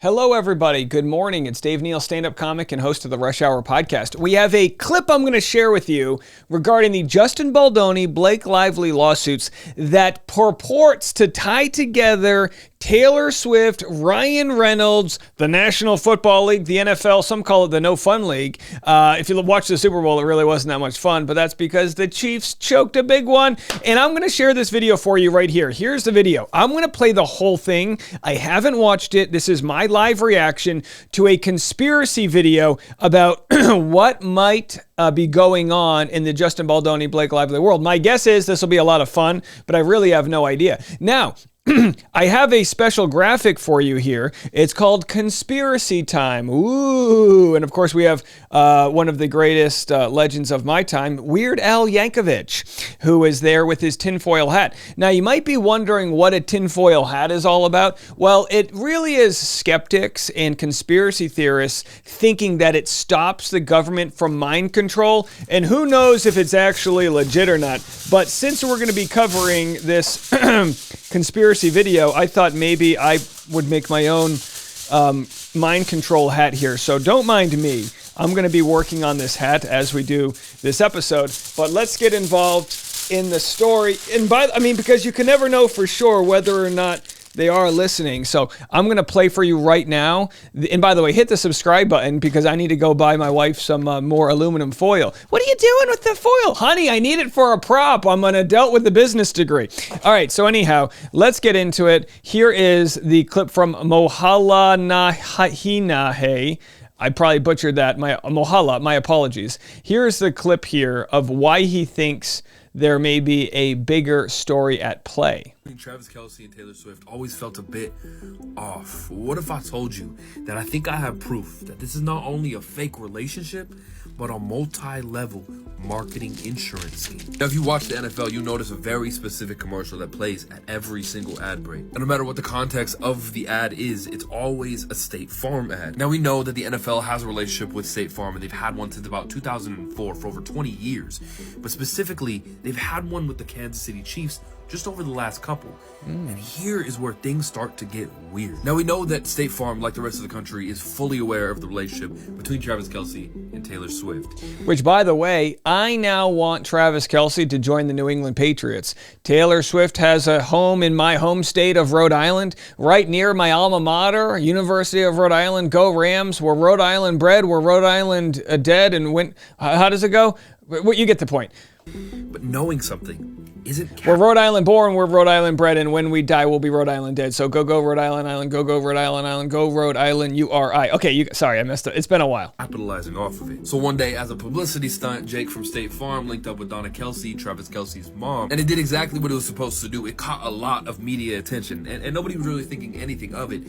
Hello, everybody. Good morning. It's Dave Neal, stand-up comic and host of the Rush Hour podcast. We have a clip I'm going to share with you regarding the Justin Baldoni, Blake Lively lawsuits that purports to tie together Taylor-Swift, Ryan Reynolds, the National Football League, the NFL, some call it the No Fun League. If you watch the Super Bowl, it really wasn't that much fun, but that's because the Chiefs choked a big one. And I'm going to share this video for you right here. Here's the video. I'm going to play the whole thing. I haven't watched it. This is my live reaction to a conspiracy video about what might be going on in the Justin Baldoni, Blake Lively world. My guess is this will be a lot of fun, but I really have no idea. Now, I have a special graphic for you here. It's called Conspiracy Time. Ooh. And of course, we have one of the greatest legends of my time, Weird Al Yankovic, who is there with his tinfoil hat. Now, you might be wondering what a tinfoil hat is all about. Well, it really is skeptics and conspiracy theorists thinking that it stops the government from mind control. And who knows if it's actually legit or not. But since we're going to be covering this conspiracy video, I thought maybe I would make my own mind control hat here. So don't mind me. I'm going to be working on this hat as we do this episode. But let's get involved in the story. And because you can never know for sure whether or not they are listening. So I'm going to play for you right now. And by the way, hit the subscribe button because I need to go buy my wife some more aluminum foil. What are you doing with the foil? Honey, I need it for a prop. I'm an adult with a business degree. All right. So anyhow, let's get into it. Here is the clip from Mohalahinahe. I probably butchered that. Mohala, my apologies. Here's the clip here of why he thinks there may be a bigger story at play. Travis Kelce and Taylor Swift always felt a bit off. What if I told you that I think I have proof that this is not only a fake relationship, but a multi-level marketing insurance scheme? Now, if you watch the NFL, you notice a very specific commercial that plays at every single ad break. And no matter what the context of the ad is, it's always a State Farm ad. Now, we know that the NFL has a relationship with State Farm, and they've had one since about 2004 for over 20 years. But specifically, they've had one with the Kansas City Chiefs just over the last couple. And here is where things start to get weird. Now, we know that State Farm, like the rest of the country, is fully aware of the relationship between Travis Kelce and Taylor Swift. Which, by the way, I now want Travis Kelce to join the New England Patriots. Taylor Swift has a home in my home state of Rhode Island, right near my alma mater, University of Rhode Island. Go Rams. We're Rhode Island bred. We're Rhode Island dead. And when? How does it go? You get the point. But knowing something isn't... We're Rhode Island born, we're Rhode Island bred, and when we die, we'll be Rhode Island dead. So go Rhode Island, Island, go Rhode Island, Island, go Rhode Island, URI. Okay, sorry, I messed up. It's been a while. Capitalizing off of it. So one day, as a publicity stunt, Jake from State Farm linked up with Donna Kelce, Travis Kelce's mom, and it did exactly what it was supposed to do. It caught a lot of media attention, and nobody was really thinking anything of it.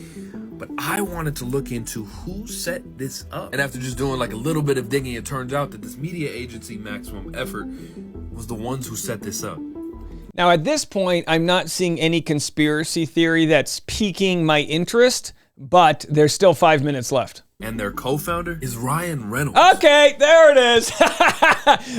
But I wanted to look into who set this up. And after just doing like a little bit of digging, it turns out that this media agency, Maximum Effort, was the ones who set this up. Now, at this point, I'm not seeing any conspiracy theory that's piquing my interest, but there's still 5 minutes left. And their co-founder is Ryan Reynolds. Okay, there it is.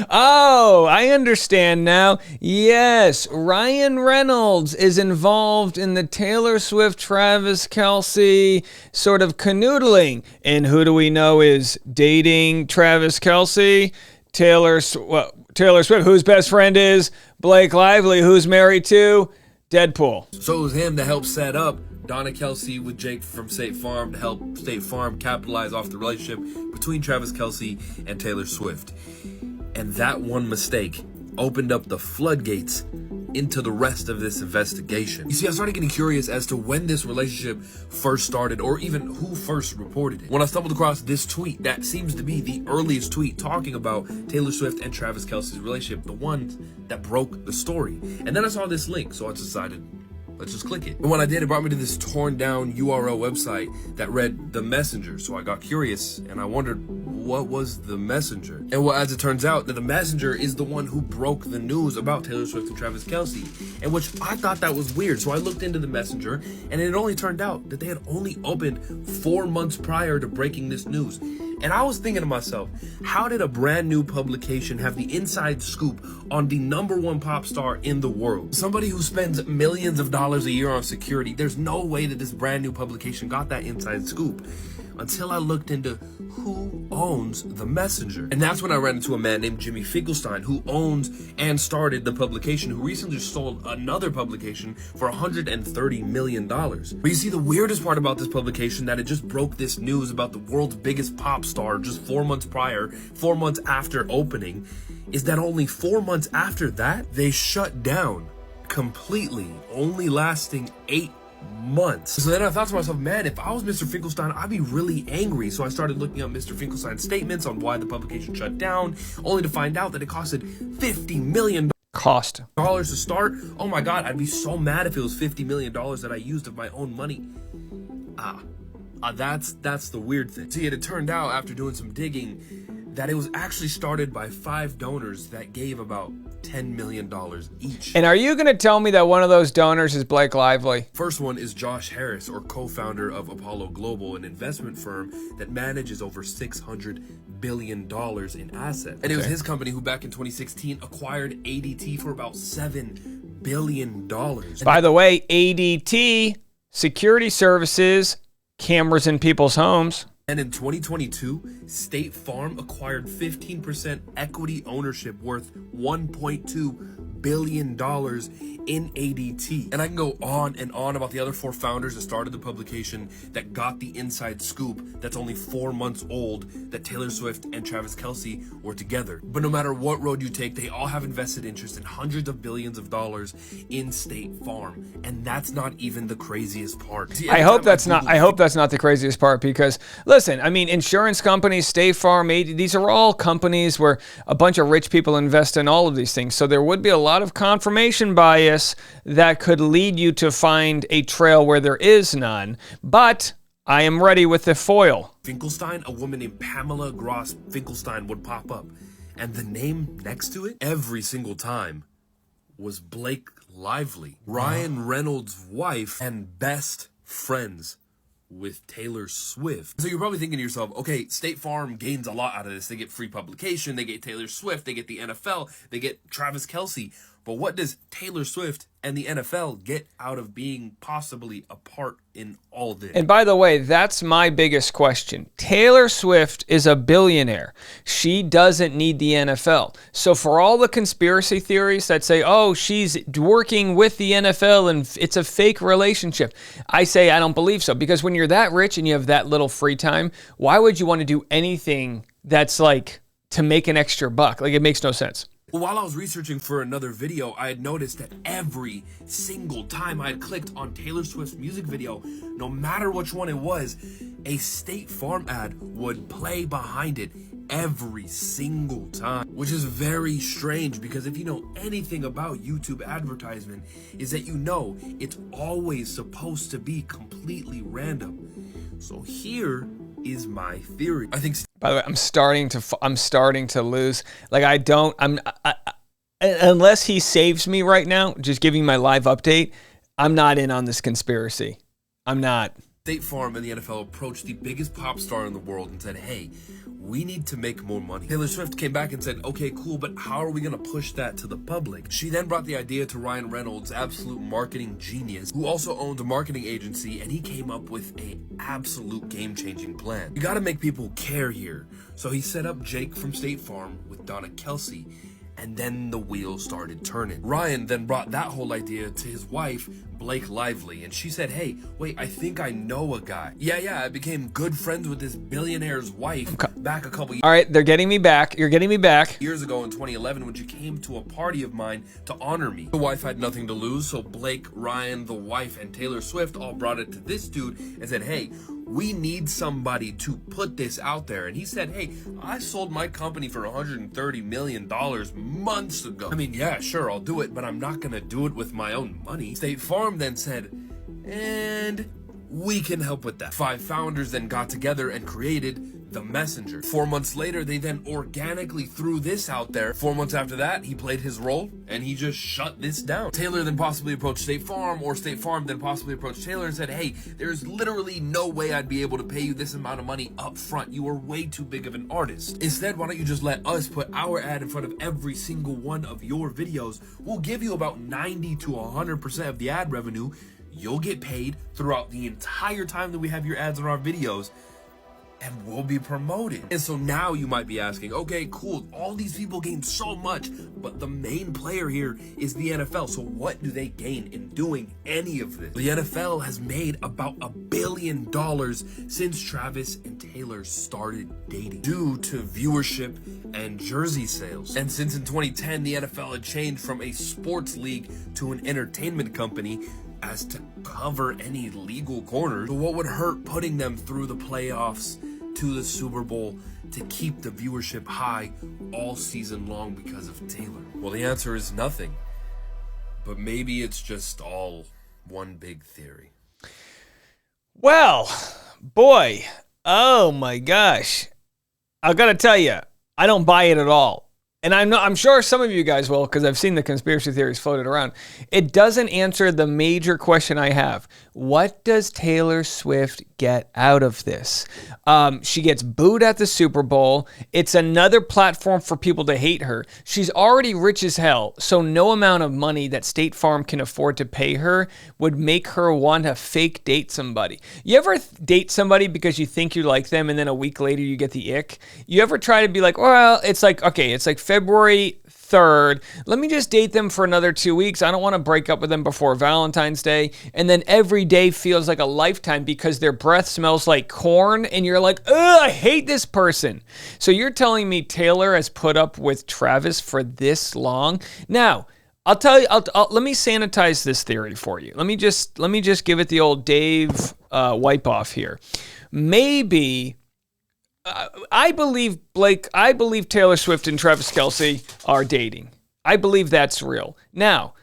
Oh, I understand now. Yes, Ryan Reynolds is involved in the Taylor Swift, Travis Kelce sort of canoodling. And who do we know is dating Travis Kelce? Taylor Swift, whose best friend is Blake Lively, who's married to Deadpool. So it was him to help set up Donna Kelce with Jake from State Farm to help State Farm capitalize off the relationship between Travis Kelce and Taylor Swift. And that one mistake opened up the floodgates into the rest of this investigation. You see, I started getting curious as to when this relationship first started, or even who first reported it. When I stumbled across this tweet, that seems to be the earliest tweet talking about Taylor Swift and Travis Kelce's relationship, the one that broke the story. And then I saw this link, so I decided, let's just click it. And when I did, it brought me to this torn down URL website that read The Messenger. So I got curious and I wondered, what was The Messenger? And well, as it turns out, that The Messenger is the one who broke the news about Taylor Swift and Travis Kelce, and which I thought that was weird. So I looked into The Messenger, and it only turned out that they had only opened 4 months prior to breaking this news. And I was thinking to myself, how did a brand new publication have the inside scoop on the #1 pop star in the world? Somebody who spends millions of dollars a year on security. There's no way that this brand new publication got that inside scoop. Until I looked into who owns the Messenger. And that's when I ran into a man named Jimmy Finkelstein, who owns and started the publication, who recently sold another publication for $130 million. But you see, the weirdest part about this publication, that it just broke this news about the world's biggest pop star just 4 months prior, 4 months after opening, is that only 4 months after that, they shut down completely, only lasting 8 months. So then I thought to myself, man, if I was Mr. Finkelstein, I'd be really angry. So I started looking up Mr. Finkelstein's statements on why the publication shut down, only to find out that it costed $50 million to start. Oh my God, I'd be so mad if it was $50 million that I used of my own money. That's the weird thing. See, it turned out after doing some digging that it was actually started by 5 donors that gave about $10 million each. And are you going to tell me that one of those donors is Blake Lively? First one is Josh Harris, or co-founder of Apollo Global, an investment firm that manages over $600 billion in assets. And it was his company who back in 2016 acquired ADT for about $7 billion. By the way, ADT, security services, cameras in people's homes. And in 2022, State Farm acquired 15% equity ownership worth $1.2 billion in ADT. And I can go on and on about the other 4 founders that started the publication that got the inside scoop that's only 4 months old, that Taylor Swift and Travis Kelce were together. But no matter what road you take, they all have invested interest in hundreds of billions of dollars in State Farm. And that's not even the craziest part. See, I hope that's not the craziest part, because listen, I mean, insurance companies, State Farm, these are all companies where a bunch of rich people invest in all of these things. So there would be a lot of confirmation bias that could lead you to find a trail where there is none. But I am ready with the foil. Finkelstein, a woman named Pamela Gross Finkelstein would pop up. And the name next to it, every single time, was Blake Lively, Ryan Reynolds' wife and best friends with Taylor Swift. So you're probably thinking to yourself, okay, State Farm gains a lot out of this. They get free publication, they get Taylor Swift, they get the NFL, they get Travis Kelce. But what does Taylor Swift and the NFL get out of being possibly a part in all this? And by the way, that's my biggest question. Taylor Swift is a billionaire. She doesn't need the NFL. So for all the conspiracy theories that say, oh, she's working with the NFL and it's a fake relationship, I say I don't believe so. Because when you're that rich and you have that little free time, why would you want to do anything that's like to make an extra buck? Like, it makes no sense. Well, while I was researching for another video, I had noticed that every single time I had clicked on Taylor Swift's music video, no matter which one it was, a State Farm ad would play behind it every single time, which is very strange, because if you know anything about YouTube advertisement, is that you know it's always supposed to be completely random. So here is my theory. I think. By the way, I'm starting to lose. Like, unless he saves me right now, just giving my live update, I'm not in on this conspiracy. I'm not. State Farm and the NFL approached the biggest pop star in the world and said, hey, we need to make more money. Taylor Swift came back and said, okay, cool, but how are we going to push that to the public? She then brought the idea to Ryan Reynolds, absolute marketing genius, who also owns a marketing agency, and he came up with an absolute game-changing plan. You got to make people care here. So he set up Jake from State Farm with Donna Kelce, and then the wheels started turning. Ryan then brought that whole idea to his wife, Blake Lively, and she said, hey, wait, I think I know a guy. Yeah, I became good friends with this billionaire's wife back a couple years. All right, they're getting me back. You're getting me back. Years ago in 2011, when she came to a party of mine to honor me. The wife had nothing to lose, so Blake, Ryan, the wife, and Taylor Swift all brought it to this dude and said, hey, we need somebody to put this out there. And he said, hey, I sold my company for $130 million months ago. I mean, yeah, sure, I'll do it, but I'm not gonna do it with my own money. State Farm then said, and We can help with that. 5 founders then got together and created The Messenger. 4 months later, they then organically threw this out there. 4 months after that, he played his role and he just shut this down. Taylor then possibly approached State Farm, or State Farm then possibly approached Taylor and said, hey, there's literally no way I'd be able to pay you this amount of money up front. You are way too big of an artist. Instead, why don't you just let us put our ad in front of every single one of your videos? We'll give you about 90 to 100% of the ad revenue. You'll get paid throughout the entire time that we have your ads on our videos, and we'll be promoted. And so now you might be asking, okay, cool, all these people gain so much, but the main player here is the NFL. So what do they gain in doing any of this? The NFL has made about $1 billion since Travis and Taylor started dating due to viewership and jersey sales. And since in 2010, the NFL had changed from a sports league to an entertainment company as to cover any legal corners. So what would hurt putting them through the playoffs to the Super Bowl to keep the viewership high all season long because of Taylor? Well, the answer is nothing. But maybe it's just all one big theory. Well, boy, oh my gosh. I gotta tell you, I don't buy it at all. And I'm sure some of you guys will, because I've seen the conspiracy theories floated around. It doesn't answer the major question I have. What does Taylor Swift get out of this? She gets booed at the Super Bowl. It's another platform for people to hate her. She's already rich as hell, so no amount of money that State Farm can afford to pay her would make her want to fake date somebody. You ever date somebody because you think you like them and then a week later you get the ick? You ever try to be like, well, it's like February 3rd. Let me just date them for another 2 weeks. I don't want to break up with them before Valentine's Day. And then every day feels like a lifetime because their breath smells like corn and you're like, ugh, I hate this person. So you're telling me Taylor has put up with Travis for this long? Now, I'll tell you, let me sanitize this theory for you. Let me just give it the old Dave wipe off here. Maybe I believe Taylor Swift and Travis Kelce are dating. I believe that's real. Now,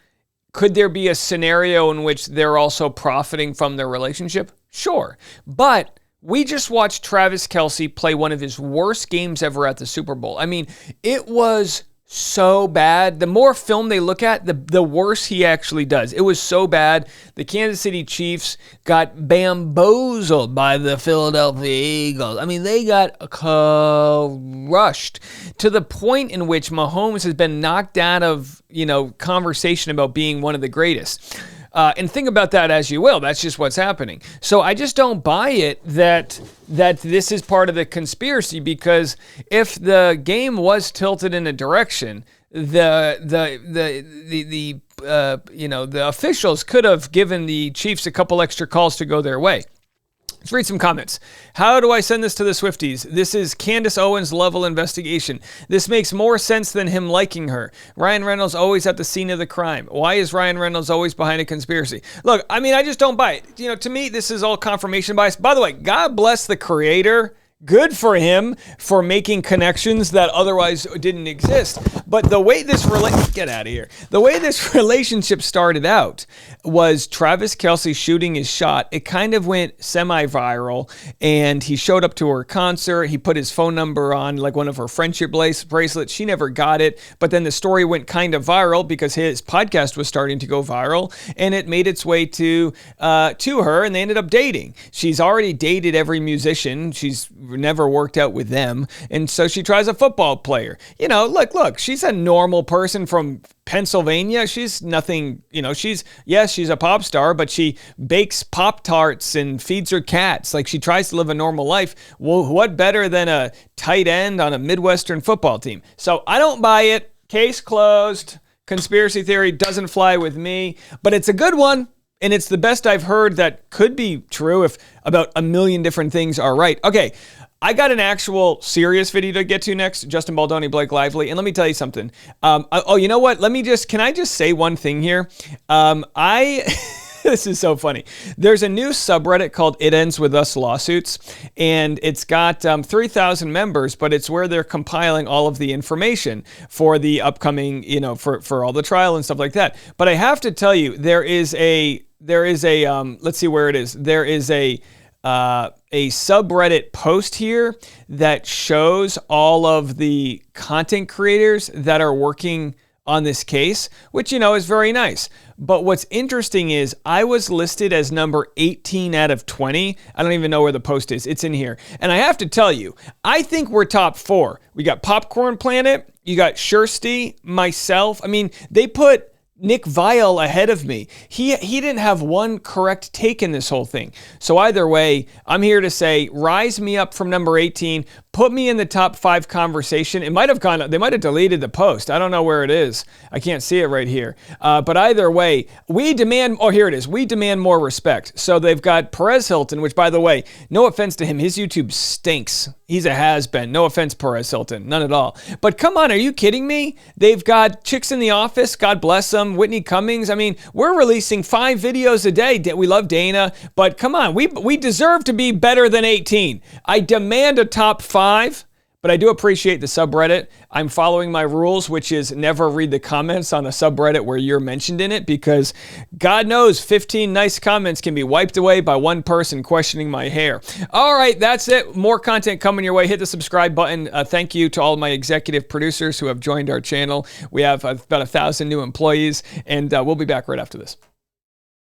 could there be a scenario in which they're also profiting from their relationship? Sure. But we just watched Travis Kelce play one of his worst games ever at the Super Bowl. I mean, it was so bad. The more film they look at, the worse he actually does. It was so bad. The Kansas City Chiefs got bamboozled by the Philadelphia Eagles. I mean, they got crushed to the point in which Mahomes has been knocked out of, conversation about being one of the greatest. And think about that as you will. That's just what's happening. So I just don't buy it that this is part of the conspiracy, because if the game was tilted in a direction, the officials could have given the Chiefs a couple extra calls to go their way. Let's read some comments. How do I send this to the Swifties? This is Candace Owens level investigation. This makes more sense than him liking her. Ryan Reynolds always at the scene of the crime. Why is Ryan Reynolds always behind a conspiracy? Look, I mean, I just don't buy it. To me, this is all confirmation bias. By the way, God bless the creator. Good for him for making connections that otherwise didn't exist. But the way this relationship started out was Travis Kelce shooting his shot. It kind of went semi-viral, and he showed up to her concert. He put his phone number on like one of her friendship bracelets. She never got it, but then the story went kind of viral because his podcast was starting to go viral, and it made its way to her, and they ended up dating. She's already dated every musician. She's never worked out with them, and so she tries a football player. Look, she's a normal person from Pennsylvania. She's nothing, she's a pop star, but she bakes Pop-Tarts and feeds her cats. Like, she tries to live a normal life. Well, what better than a tight end on a Midwestern football team? So I don't buy it. Case closed. Conspiracy theory doesn't fly with me, but it's a good one. And it's the best I've heard that could be true if about a million different things are right. Okay, I got an actual serious video to get to next. Justin Baldoni, Blake Lively. And let me tell you something. You know what? Can I just say one thing here? This is so funny. There's a new subreddit called It Ends With Us Lawsuits, and it's got 3,000 members, but it's where they're compiling all of the information for the upcoming, for all the trial and stuff like that. But I have to tell you, there is a let's see where it is. There is a subreddit post here that shows all of the content creators that are working on this case, which, is very nice. But what's interesting is I was listed as number 18 out of 20. I don't even know where the post is. It's in here. And I have to tell you, I think we're top 4. We got Popcorn Planet, you got Shirsty, myself. I mean, they put Nick Vial ahead of me. He didn't have one correct take in this whole thing. So either way, I'm here to say, rise me up from number 18, put me in the top 5 conversation. They might have deleted the post. I don't know where it is. I can't see it right here. But either way, here it is. We demand more respect. So they've got Perez Hilton, which, by the way, no offense to him, his YouTube stinks. He's a has-been. No offense, Perez Hilton. None at all. But come on, are you kidding me? They've got Chicks in the Office, God bless them, Whitney Cummings. I mean, we're releasing 5 videos a day. We love Dana, but come on, we deserve to be better than 18. I demand a top 5. But I do appreciate the subreddit. I'm following my rules, which is never read the comments on a subreddit where you're mentioned in it, because God knows 15 nice comments can be wiped away by one person questioning my hair. All right, that's it. More content coming your way. Hit the subscribe button. Thank you to all my executive producers who have joined our channel. We have about 1,000 new employees, and we'll be back right after this.